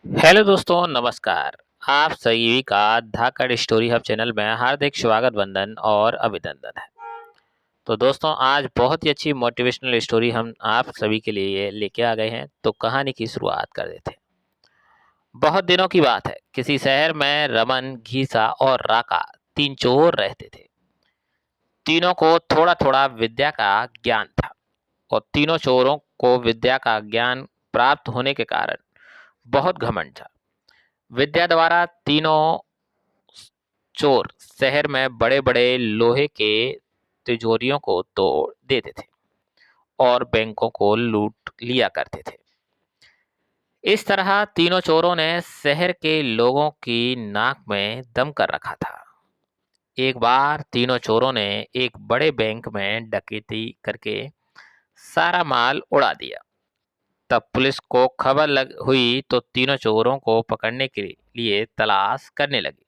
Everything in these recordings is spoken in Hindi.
हेलो दोस्तों, नमस्कार। आप सभी का धाकड़ स्टोरी हब चैनल में हार्दिक स्वागत, वंदन और अभिनंदन है। तो दोस्तों, आज बहुत ही अच्छी मोटिवेशनल स्टोरी हम आप सभी के लिए लेके आ गए हैं। तो कहानी की शुरुआत कर देते हैं। बहुत दिनों की बात है, किसी शहर में रमन, घीसा और राका तीन चोर रहते थे। तीनों को थोड़ा थोड़ा विद्या का ज्ञान था और तीनों चोरों को विद्या का ज्ञान प्राप्त होने के कारण बहुत घमंड था। विद्या द्वारा तीनों चोर शहर में बड़े बड़े लोहे के तिजोरियों को तोड़ देते थे और बैंकों को लूट लिया करते थे। इस तरह तीनों चोरों ने शहर के लोगों की नाक में दम कर रखा था। एक बार तीनों चोरों ने एक बड़े बैंक में डकैती करके सारा माल उड़ा दिया। तब पुलिस को खबर लग हुई तो तीनों चोरों को पकड़ने के लिए तलाश करने लगी,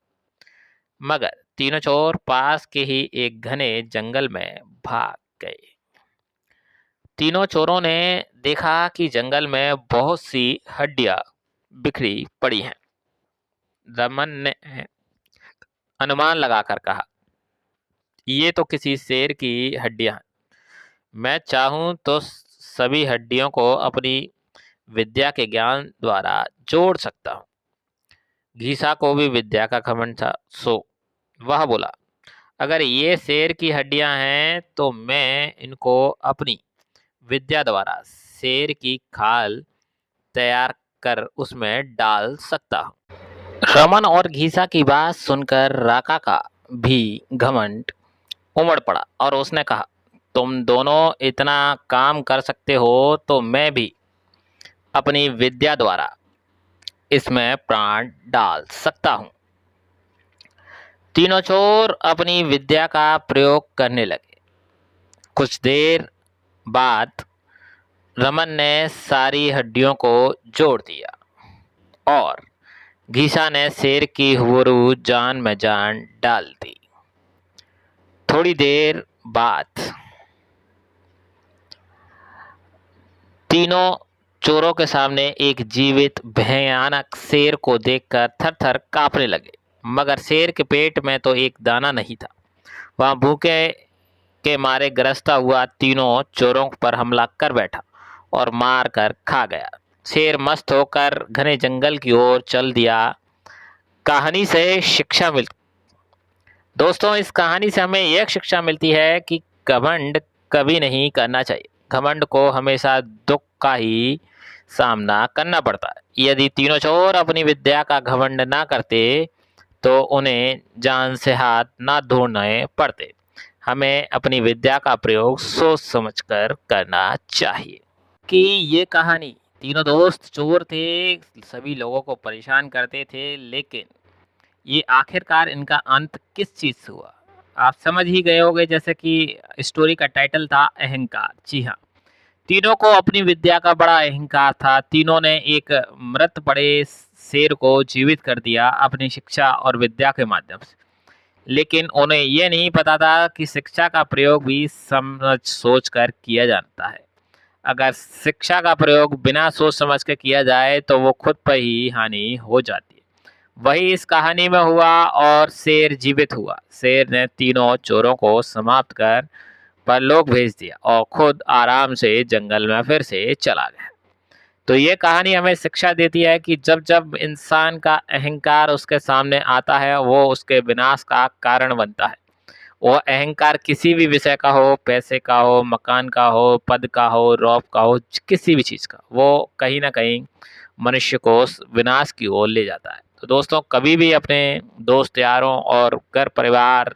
मगर तीनों चोर पास के ही एक घने जंगल में भाग गए। तीनों चोरों ने देखा कि जंगल में बहुत सी हड्डियां बिखरी पड़ी हैं। रमन ने अनुमान लगाकर कहा, ये तो किसी शेर की हड्डियां हैं। मैं चाहूं तो सभी हड्डियों को अपनी विद्या के ज्ञान द्वारा जोड़ सकता हूं। घीसा को भी विद्या का घमंड था, सो वह बोला, अगर ये शेर की हड्डियां हैं तो मैं इनको अपनी विद्या द्वारा शेर की खाल तैयार कर उसमें डाल सकता हूँ। रमन और घीसा की बात सुनकर राका का भी घमंड उमड़ पड़ा और उसने कहा, तुम दोनों इतना काम कर सकते हो तो मैं भी अपनी विद्या द्वारा इसमें प्राण डाल सकता हूँ। तीनों चोर अपनी विद्या का प्रयोग करने लगे। कुछ देर बाद रमन ने सारी हड्डियों को जोड़ दिया और घीसा ने शेर की हुबरू जान में जान डाल दी। थोड़ी देर बाद तीनों चोरों के सामने एक जीवित भयानक शेर को देखकर थर थर कांपने लगे, मगर शेर के पेट में तो एक दाना नहीं था। वह भूखे के मारे ग्रस्ता हुआ तीनों चोरों पर हमला कर बैठा और मार कर खा गया। शेर मस्त होकर घने जंगल की ओर चल दिया। कहानी से शिक्षा मिल दोस्तों, इस कहानी से हमें यह शिक्षा मिलती है कि घमंड कभी नहीं करना चाहिए। घमंड को हमेशा दुख का ही सामना करना पड़ता है। यदि तीनों चोर अपनी विद्या का घमंड ना करते तो उन्हें जान से हाथ ना धोने पड़ते। हमें अपनी विद्या का प्रयोग सोच समझकर करना चाहिए। कि ये कहानी, तीनों दोस्त चोर थे, सभी लोगों को परेशान करते थे, लेकिन ये आखिरकार इनका अंत किस चीज से हुआ आप समझ ही गए होंगे। जैसे कि स्टोरी का टाइटल था अहंकार। जी हाँ, तीनों को अपनी विद्या का बड़ा अहंकार था। तीनों ने एक मृत पड़े शेर को जीवित कर दिया अपनी शिक्षा और विद्या के माध्यम से, लेकिन उन्हें यह नहीं पता था कि शिक्षा का प्रयोग भी समझ सोच कर किया जाता है। अगर शिक्षा का प्रयोग बिना सोच समझ के किया जाए तो वो खुद पर ही हानि हो जाती है। वही इस कहानी में हुआ और शेर जीवित हुआ। शेर ने तीनों चोरों को समाप्त कर परलोक भेज दिया और खुद आराम से जंगल में फिर से चला गया। तो ये कहानी हमें शिक्षा देती है कि जब जब इंसान का अहंकार उसके सामने आता है, वो उसके विनाश का कारण बनता है। वो अहंकार किसी भी विषय का हो, पैसे का हो, मकान का हो, पद का हो, रौब का हो, किसी भी चीज़ का, वो कहीं ना कहीं मनुष्य को उस विनाश की ओर ले जाता है। तो दोस्तों, कभी भी अपने दोस्त यारों और घर परिवार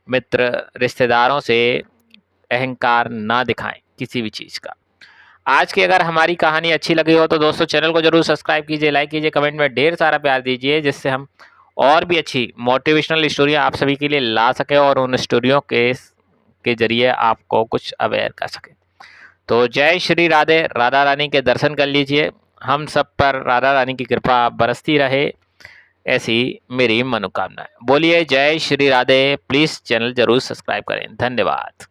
मित्र रिश्तेदारों से अहंकार ना दिखाएं किसी भी चीज़ का। आज की अगर हमारी कहानी अच्छी लगी हो तो दोस्तों चैनल को जरूर सब्सक्राइब कीजिए, लाइक कीजिए, कमेंट में ढेर सारा प्यार दीजिए, जिससे हम और भी अच्छी मोटिवेशनल स्टोरियाँ आप सभी के लिए ला सकें और उन स्टोरियों के जरिए आपको कुछ अवेयर कर सकें। तो जय श्री राधे। राधा रानी के दर्शन कर लीजिए। हम सब पर राधा रानी की कृपा बरसती रहे, ऐसी मेरी मनोकामना है। बोलिए जय श्री राधे। प्लीज़ चैनल जरूर सब्सक्राइब करें। धन्यवाद।